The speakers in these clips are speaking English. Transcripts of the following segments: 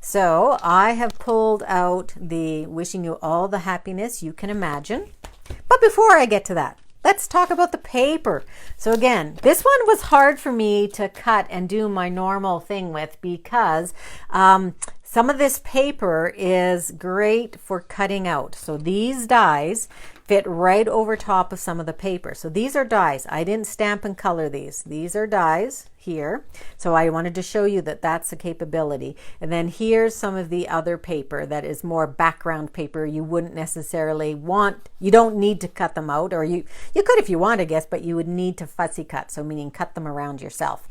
So I have pulled out the wishing you all the happiness you can imagine. But before I get to that, let's talk about the paper. So again, this one was hard for me to cut and do my normal thing with because some of this paper is great for cutting out. So these dies fit right over top of some of the paper. So these are dies. I didn't stamp and color these. These are dies here. So I wanted to show you that that's a capability. And then here's some of the other paper that is more background paper. You wouldn't necessarily want, you don't need to cut them out, or you could if you want, I guess, but you would need to fussy cut. So meaning cut them around yourself.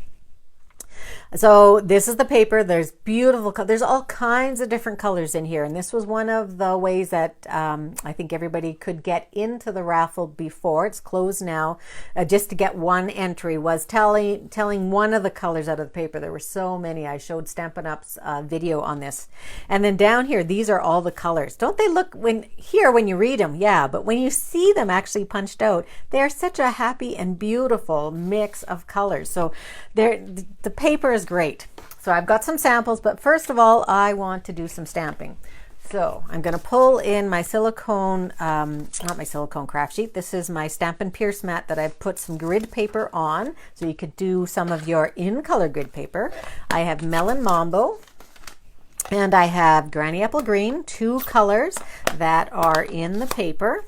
So this is the paper. There's beautiful, there's all kinds of different colors in here. And this was one of the ways that I think everybody could get into the raffle before. It's closed now. Just to get one entry was telling one of the colors out of the paper. There were so many. I showed Stampin' Up's video on this. And then down here, these are all the colors. Don't they look, when you read them, yeah, but when you see them actually punched out, they're such a happy and beautiful mix of colors. So the paper is great. So I've got some samples, but first of all, I want to do some stamping. So I'm going to pull in my silicone, not my silicone craft sheet. This is my Stampin' Pierce mat that I've put some grid paper on. So you could do some of your in-color grid paper. I have Melon Mambo and I have Granny Apple Green, two colors that are in the paper.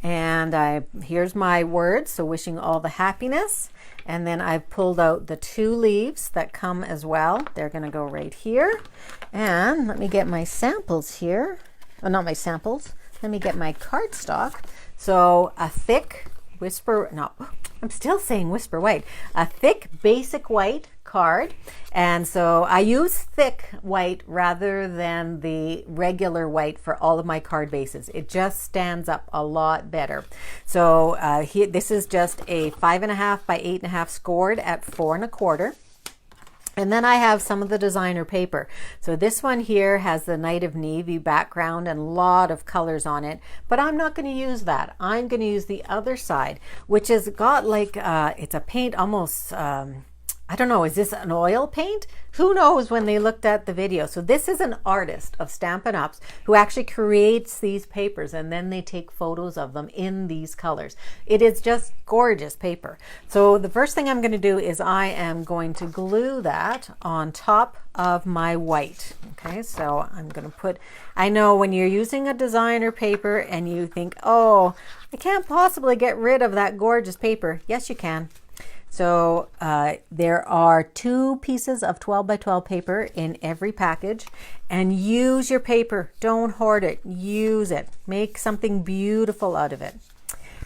And here's my words. So wishing all the happiness. And then I've pulled out the two leaves that come as well. They're going to go right here. And let me get my samples here. Oh, not my samples. Let me get my cardstock. So a thick I'm still saying whisper white. A thick basic white card. And so I use thick white rather than the regular white for all of my card bases. It just stands up a lot better. So this is just a 5.5 by 8.5 scored at 4 1/4. And then I have some of the designer paper. So this one here has the Night of Navy background and a lot of colors on it, but I'm not going to use that. I'm going to use the other side, which has got like, it's a paint almost, I don't know, is this an oil paint? Who knows when they looked at the video. So this is an artist of Stampin' Ups who actually creates these papers and then they take photos of them in these colors. It is just gorgeous paper. So the first thing I'm going to do is I am going to glue that on top of my white. Okay, so I'm going to put, I know when you're using a designer paper and you think, oh, I can't possibly get rid of that gorgeous paper. Yes, you can. So there are 2 pieces of 12 by 12 paper in every package, and use your paper. Don't hoard it. Use it. Make something beautiful out of it.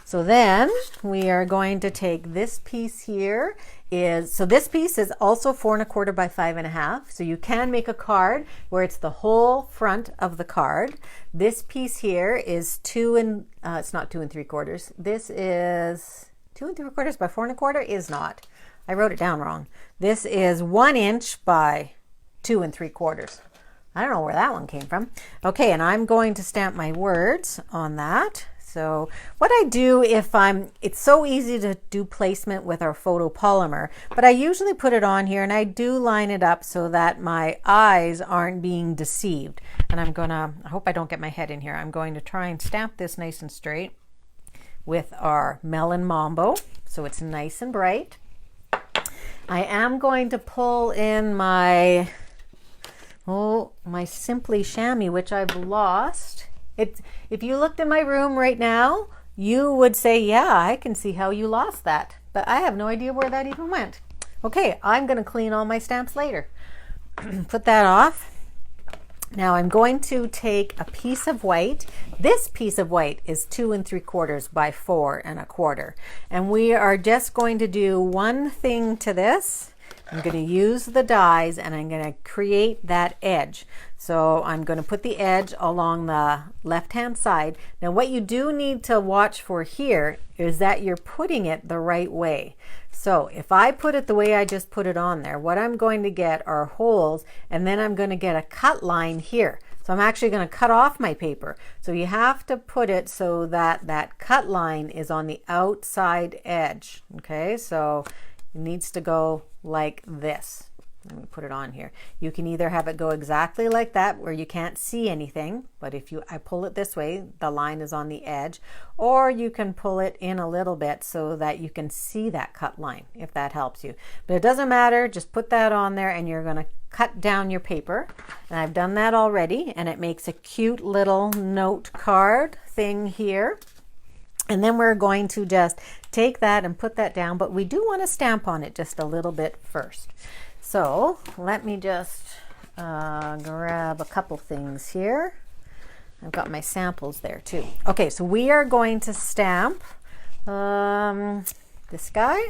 So then we are going to take this piece here. So this piece is also 4 1/4 by 5.5. So you can make a card where it's the whole front of the card. This piece here is it's not 2 3/4. This is 2 3/4 by 4 1/4 is not. I wrote it down wrong. This is 1 inch by 2 3/4. I don't know where that one came from. Okay, and I'm going to stamp my words on that. So what I do it's so easy to do placement with our photopolymer, but I usually put it on here and I do line it up so that my eyes aren't being deceived. And I hope I don't get my head in here. I'm going to try and stamp this nice and straight with our Melon Mambo, so it's nice and bright. I am going to pull in my Simply Chamois, which I've lost. If you looked in my room right now, you would say, yeah, I can see how you lost that, but I have no idea where that even went. Okay, I'm going to clean all my stamps later. Put that off. Now I'm going to take a piece of white. This piece of white is 2 3/4 by 4 1/4. And we are just going to do one thing to this. I'm going to use the dies and I'm going to create that edge. So I'm going to put the edge along the left-hand side. Now what you do need to watch for here is that you're putting it the right way. So if I put it the way I just put it on there, what I'm going to get are holes, and then I'm going to get a cut line here. So I'm actually going to cut off my paper. So you have to put it so that that cut line is on the outside edge. Okay, so it needs to go like this. Let me put it on here. You can either have it go exactly like that where you can't see anything, but if I pull it this way, the line is on the edge, or you can pull it in a little bit so that you can see that cut line, if that helps you. But it doesn't matter, just put that on there and you're going to cut down your paper. And I've done that already, and it makes a cute little note card thing here. And then we're going to just take that and put that down, but we do want to stamp on it just a little bit first. So let me just grab a couple things here. I've got my samples there too. Okay, so we are going to stamp this guy.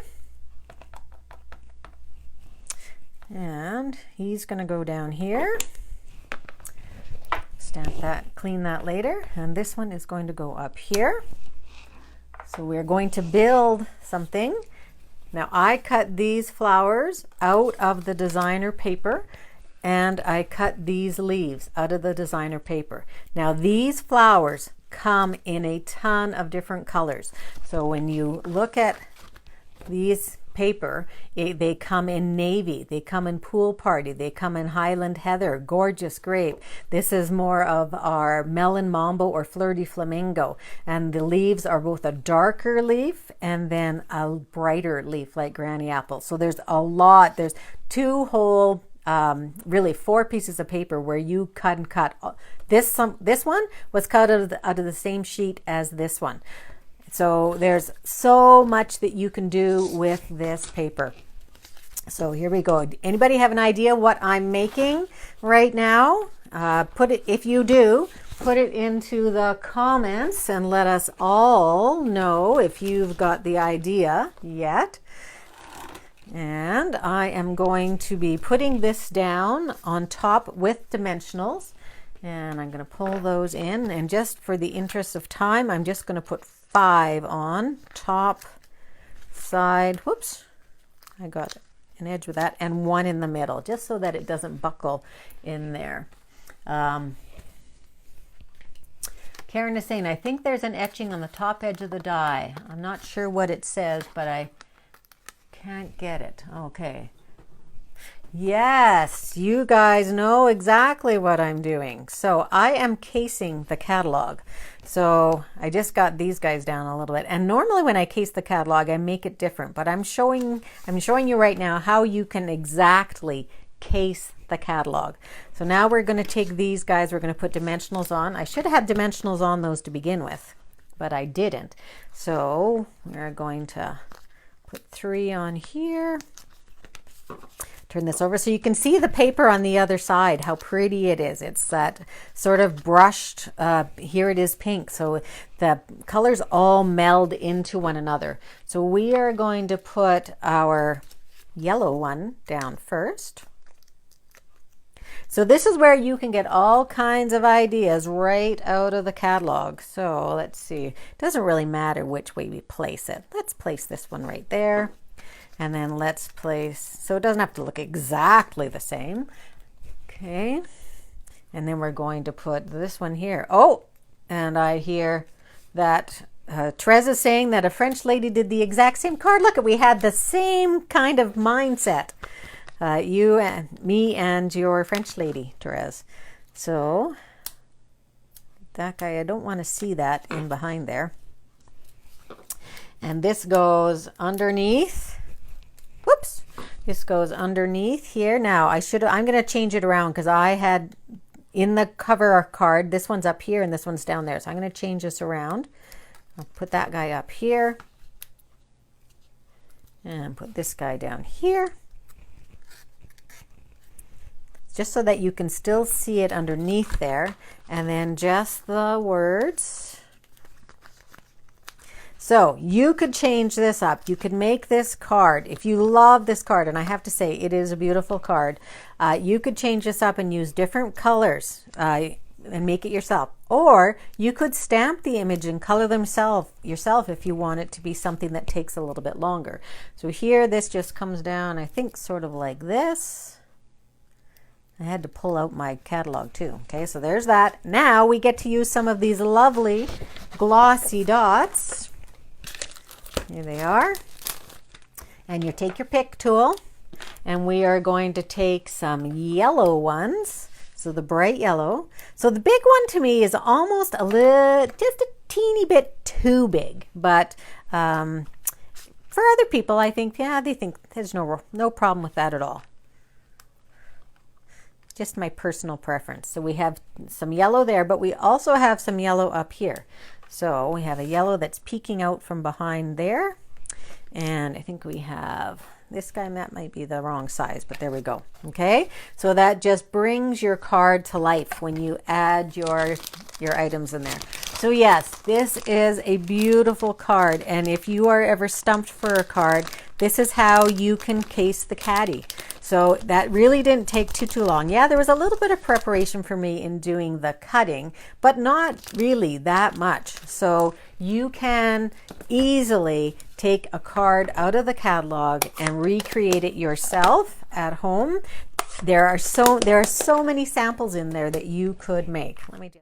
And he's going to go down here. Stamp that, clean that later. And this one is going to go up here. So we're going to build something. Now I cut these flowers out of the designer paper, and I cut these leaves out of the designer paper. Now these flowers come in a ton of different colors. So when you look at these paper, they come in navy, they come in pool party, they come in Highland heather, gorgeous grape. This is more of our melon mambo or fleur de flamingo, and the leaves are both a darker leaf and then a brighter leaf like granny apple. So there's a lot, there's two whole really 4 pieces of paper where you cut and cut. This one was cut out of the same sheet as this one. So there's so much that you can do with this paper. So here we go. Anybody have an idea what I'm making right now? If you do, put it into the comments and let us all know if you've got the idea yet. And I am going to be putting this down on top with dimensionals. And I'm going to pull those in. And just for the interest of time, I'm just going to put 5 on top, side, whoops, I got an edge with that, and 1 in the middle, just so that it doesn't buckle in there. Karen is saying, I think there's an etching on the top edge of the die. I'm not sure what it says, but I can't get it. Okay. Yes, you guys know exactly what I'm doing. So I am casing the catalog. So I just got these guys down a little bit. And normally when I case the catalog, I make it different. But I'm showing you right now how you can exactly case the catalog. So now we're going to take these guys, we're going to put dimensionals on. I should have had dimensionals on those to begin with, but I didn't. So we're going to put 3 on here. Turn this over so you can see the paper on the other side, how pretty it is. It's that sort of brushed, here it is pink, so the colors all meld into one another. So we are going to put our yellow one down first. So this is where you can get all kinds of ideas right out of the catalog. So let's see, it doesn't really matter which way we place it. Let's place this one right there. And then let's place, so it doesn't have to look exactly the same. Okay. And then we're going to put this one here. Oh, and I hear that Therese is saying that a French lady did the exact same card. Look, we had the same kind of mindset. You and me and your French lady, Therese. So that guy, I don't want to see that in behind there. And this goes underneath. Whoops, this goes underneath here. Now I'm going to change it around because I had in the cover card, this one's up here and this one's down there. So I'm going to change this around. I'll put that guy up here and put this guy down here. Just so that you can still see it underneath there. And then just the words. So you could change this up. You could make this card. If you love this card, and I have to say it is a beautiful card, you could change this up and use different colors and make it yourself. Or you could stamp the image and color them yourself if you want it to be something that takes a little bit longer. So here this just comes down, I think sort of like this. I had to pull out my catalog too. Okay, so there's that. Now we get to use some of these lovely glossy dots. Here they are. And you take your pick tool and we are going to take some yellow ones. So the bright yellow. So the big one to me is almost just a teeny bit too big, but for other people, I think, yeah, they think there's no problem with that at all. Just my personal preference. So we have some yellow there, but we also have some yellow up here. So we have a yellow that's peeking out from behind there. And I think we have this guy, that might be the wrong size, but there we go. Okay, so that just brings your card to life when you add your items in there. So yes, this is a beautiful card, and if you are ever stumped for a card, this is how you can case the Cattie. So that really didn't take too long. Yeah, there was a little bit of preparation for me in doing the cutting, but not really that much. So you can easily take a card out of the catalog and recreate it yourself at home. There are so many samples in there that you could make. Let me do